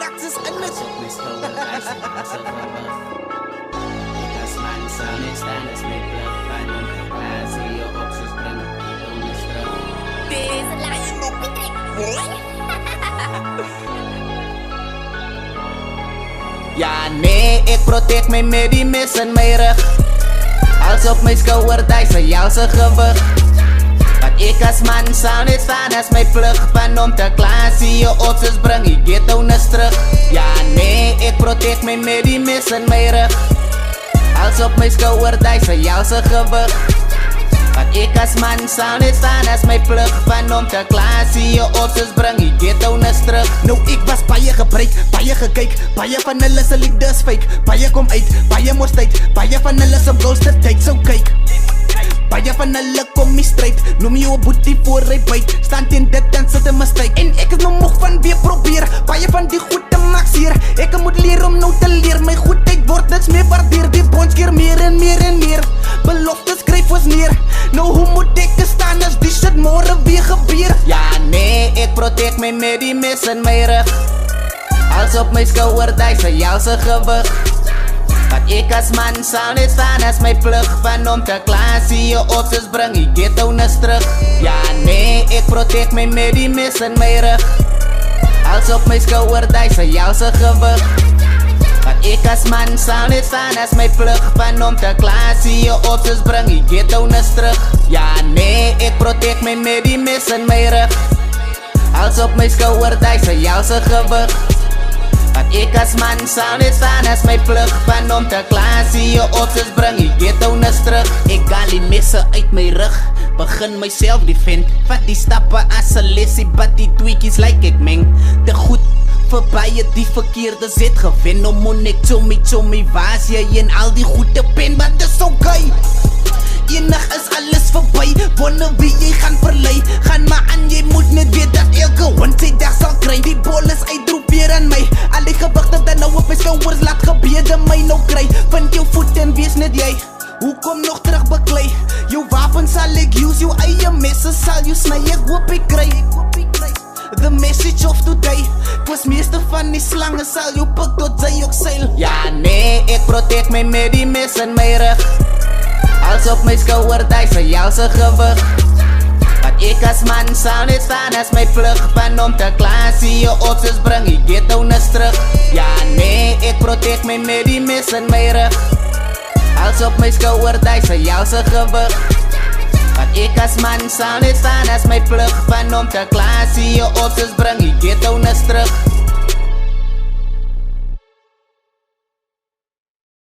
raks is in het. Op my skouderhuis en as 'n gewig. Ek as man sal net staan as my plug van om te plaas in jou opsies bring die onus terug. Deze lijn op die trek, hoor. Ja nee, ek protect my met die mes in my rug. Als op my skouderhuis en jou se gewig. Want ek as man sal net staan as my plug van om te klaas in jou opsies bring die ghetto-ness terug. Ja nee, ek protect my met die mes in my rug. Als op my skouderhuis en jou se gewig. Want ek as man sal net staan as my plug van om te klaas in jou opsies bring die ghetto-ness terug. Nou ek was baie gebruik, baie gekyk, baie van hulle se liefdes fake, baie kom uit, baie mos tyd, baie van hulle se ghost tyd, so kyk. Baie van hulle kom nie stryd, noem jou 'n boetie voor hy byt, staan teen dit en sit in my stryd. En ek is nou moeg van weer probeer, baie van die goed te maak seer. Ek moet leer om nou te leer, my goedheid word niks meer waardeer. Die bonds keer meer en meer en meer, beloftes skryf ons neer. Nou hoe moet ek staan as die shit môre weer gebeur? Ja nee, ek protect my met die mes in my rug. Als op my skouderhuis en jou se gewig. Want ek as man sal net staan as my plug van om te klaas in jou opsies bring die ghetto-ness terug. Ja nee, ek protect my met die mes in my rug. Als op my skouderhuis en jou se gewig. Want ek as man sal net staan as my plug van om te klaas in jou opsies bring die ghetto-ness terug. Ja nee, ek protect my met die mes in my rug. Als op my skouderhuis en jou se gewig. Want ek as man sal net staan as my plug van om te klaas in jou opsies bring die ghetto-ness terug. Ek haal die messe uit my rug, begin myself defend. Vat die stappe as 'n lesie, but die tweakies like ek meng. Te goed vir baie die verkeerde zet gewen. Om moet ek chommy was jy en al die goede pen, but dis okay. Eendag is alles verby, wonder wie jy gaan verlei. Gaan maar aan, jy moet net weet dat elke hond sy dag sal kry. Die bol is uitroep weer aan my, al die gewigte dan nou op my skouers, laat gebede my nou kry. Vind jou voet en wees net jy, hoekom nog terug beklei? Jou wapen sal ek use, jou eie messe sal jou sny. Ek hoop ek kry the message of today. Was meeste van die slange sal jou pik tot sy ook seil. Ja nee, ek protect my met die mes in my rug. Als op my skouderhuis en jou se gewig. Want ek as man sal net staan as my plug van om te klaas in jou opsies bring die ghetto-ness terug. Ja nee, ek protect my met die mes in my rug. Als op my skouderhuis en jou se gewig. Want ek as man sal net staan as my plug van om te klaas in jou opsies bring die ghetto-ness terug.